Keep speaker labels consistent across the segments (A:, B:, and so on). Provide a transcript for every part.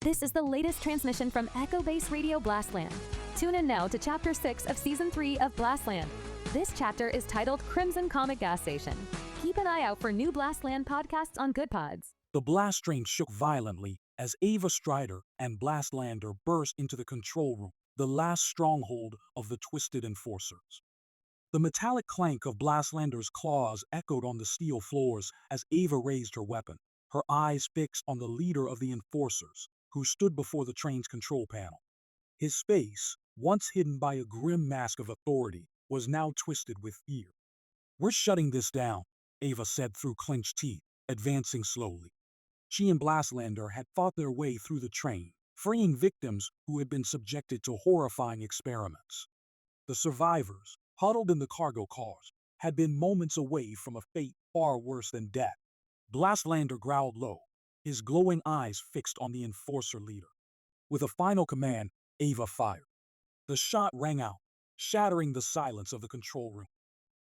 A: This is the latest transmission from Echo Base Radio Blastland. Tune in now to Chapter 6 of Season 3 of Blastland. This chapter is titled Crimson Comet Gas Station. Keep an eye out for new Blastland podcasts on Good Pods.
B: The Blasttrain shook violently as Ava Strider and Blastlander burst into the control room, the last stronghold of the Twisted Enforcers. The metallic clank of Blastlander's claws echoed on the steel floors as Ava raised her weapon, her eyes fixed on the leader of the Enforcers, who stood before the train's control panel. His face, once hidden by a grim mask of authority, was now twisted with fear. "We're shutting this down," Ava said through clenched teeth, advancing slowly. She and Blastlander had fought their way through the train, freeing victims who had been subjected to horrifying experiments. The survivors, huddled in the cargo cars, had been moments away from a fate far worse than death. Blastlander growled low, his glowing eyes fixed on the Enforcer leader. With a final command, Ava fired. The shot rang out, shattering the silence of the control room.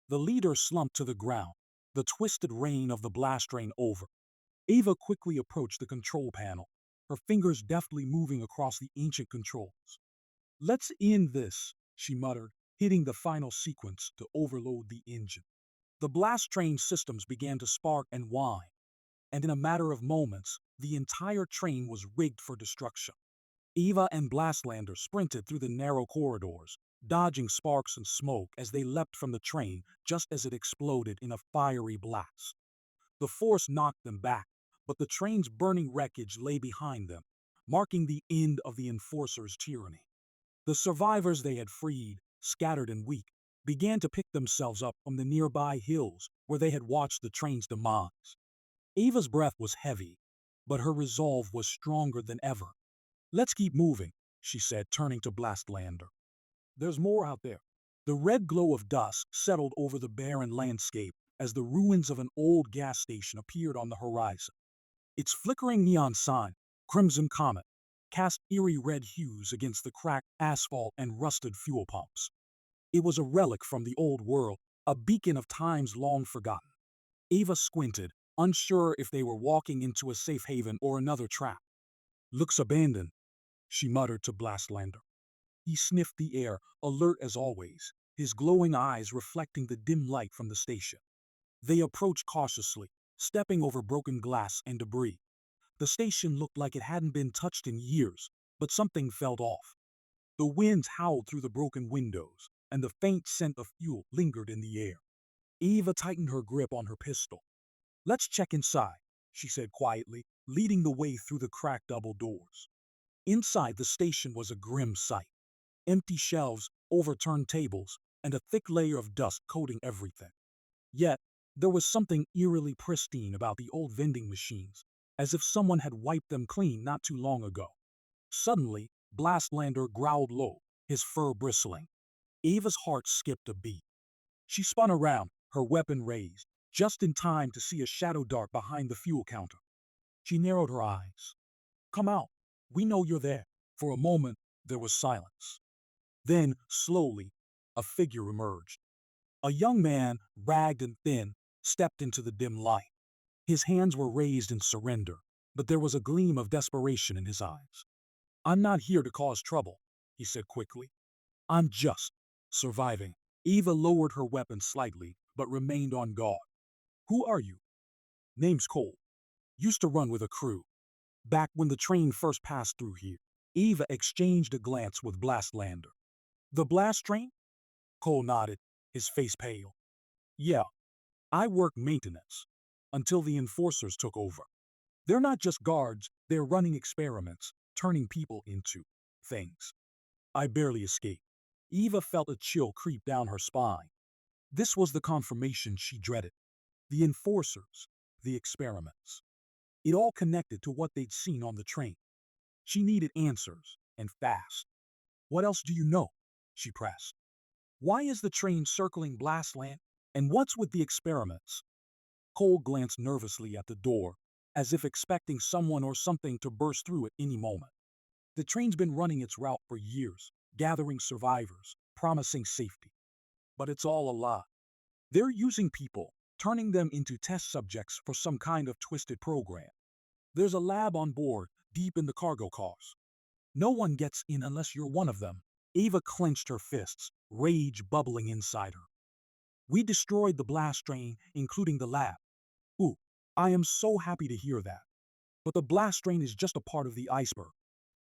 B: The leader slumped to the ground, the twisted reign of the Blasttrain over. Ava quickly approached the control panel, her fingers deftly moving across the ancient controls. "Let's end this," she muttered, hitting the final sequence to overload the engine. The Blasttrain systems began to spark and whine, and in a matter of moments, the entire train was rigged for destruction. Ava and Blastlander sprinted through the narrow corridors, dodging sparks and smoke as they leapt from the train just as it exploded in a fiery blast. The force knocked them back, but the train's burning wreckage lay behind them, marking the end of the Enforcers' tyranny. The survivors they had freed, scattered and weak, began to pick themselves up from the nearby hills where they had watched the train's demise. Ava's breath was heavy, but her resolve was stronger than ever. "Let's keep moving," she said, turning to Blastlander. "There's more out there." The red glow of dusk settled over the barren landscape as the ruins of an old gas station appeared on the horizon. Its flickering neon sign, Crimson Comet, cast eerie red hues against the cracked asphalt and rusted fuel pumps. It was a relic from the old world, a beacon of times long forgotten. Ava squinted, unsure if they were walking into a safe haven or another trap. "Looks abandoned," she muttered to Blastlander. He sniffed the air, alert as always, his glowing eyes reflecting the dim light from the station. They approached cautiously, stepping over broken glass and debris. The station looked like it hadn't been touched in years, but something felt off. The winds howled through the broken windows, and the faint scent of fuel lingered in the air. Ava tightened her grip on her pistol. "Let's check inside," she said quietly, leading the way through the cracked double doors. Inside the station was a grim sight. Empty shelves, overturned tables, and a thick layer of dust coating everything. Yet, there was something eerily pristine about the old vending machines, as if someone had wiped them clean not too long ago. Suddenly, Blastlander growled low, his fur bristling. Ava's heart skipped a beat. She spun around, her weapon raised, just in time to see a shadow dart behind the fuel counter. She narrowed her eyes. "Come out. We know you're there." For a moment, there was silence. Then, slowly, a figure emerged. A young man, ragged and thin, stepped into the dim light. His hands were raised in surrender, but there was a gleam of desperation in his eyes. "I'm not here to cause trouble," he said quickly. "I'm just surviving." Ava lowered her weapon slightly, but remained on guard. "Who are you?" "Name's Cole. Used to run with a crew. Back when the train first passed through here." Ava exchanged a glance with Blastlander. "The Blasttrain?" Cole nodded, his face pale. "Yeah, I work maintenance, until the Enforcers took over. They're not just guards, they're running experiments, turning people into things. I barely escaped." Ava felt a chill creep down her spine. This was the confirmation she dreaded. The Enforcers, the experiments. It all connected to what they'd seen on the train. She needed answers, and fast. "What else do you know?" she pressed. "Why is the train circling Blastland? And what's with the experiments?" Cole glanced nervously at the door, as if expecting someone or something to burst through at any moment. "The train's been running its route for years, gathering survivors, promising safety. But it's all a lie. They're using people, turning them into test subjects for some kind of twisted program. There's a lab on board deep in the cargo cars. No one gets in unless you're one of them. Ava clenched her fists, rage bubbling inside her. We destroyed the Blasttrain, including the lab. Ooh, I am so happy to hear that. But the Blasttrain is just a part of the iceberg.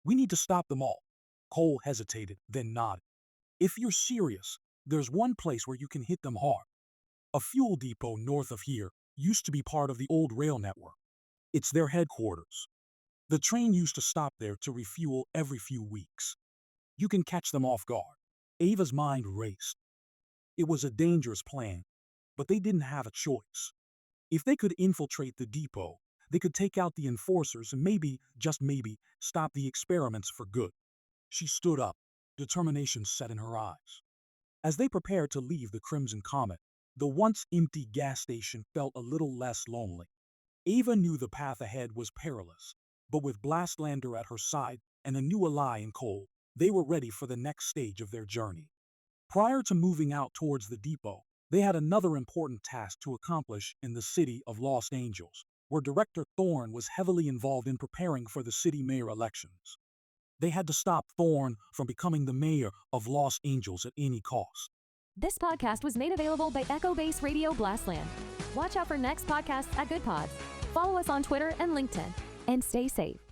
B: We need to stop them all. Cole hesitated, then nodded. If you're serious, there's one place where you can hit them hard. A fuel depot north of here used to be part of the old rail network. It's their headquarters. The train used to stop there to refuel every few weeks. You can catch them off guard. Ava's mind raced. It was a dangerous plan, but they didn't have a choice. If they could infiltrate the depot, they could take out the enforcers and maybe, just maybe, stop the experiments for good. She stood up, determination set in her eyes. As they prepared to leave the Crimson Comet, the once empty gas station felt a little less lonely. Ava knew the path ahead was perilous, but with Blastlander at her side and a new ally in Cole, they were ready for the next stage of their journey. Prior to moving out towards the depot, they had another important task to accomplish in the city of Los Angeles, where Director Thorne was heavily involved in preparing for the city mayor elections. They had to stop Thorne from becoming the mayor of Los Angeles at any cost.
A: This podcast was made available by Echo Base Radio Blastland. Watch out for next podcasts at Good Pods. Follow us on Twitter and LinkedIn. And stay safe.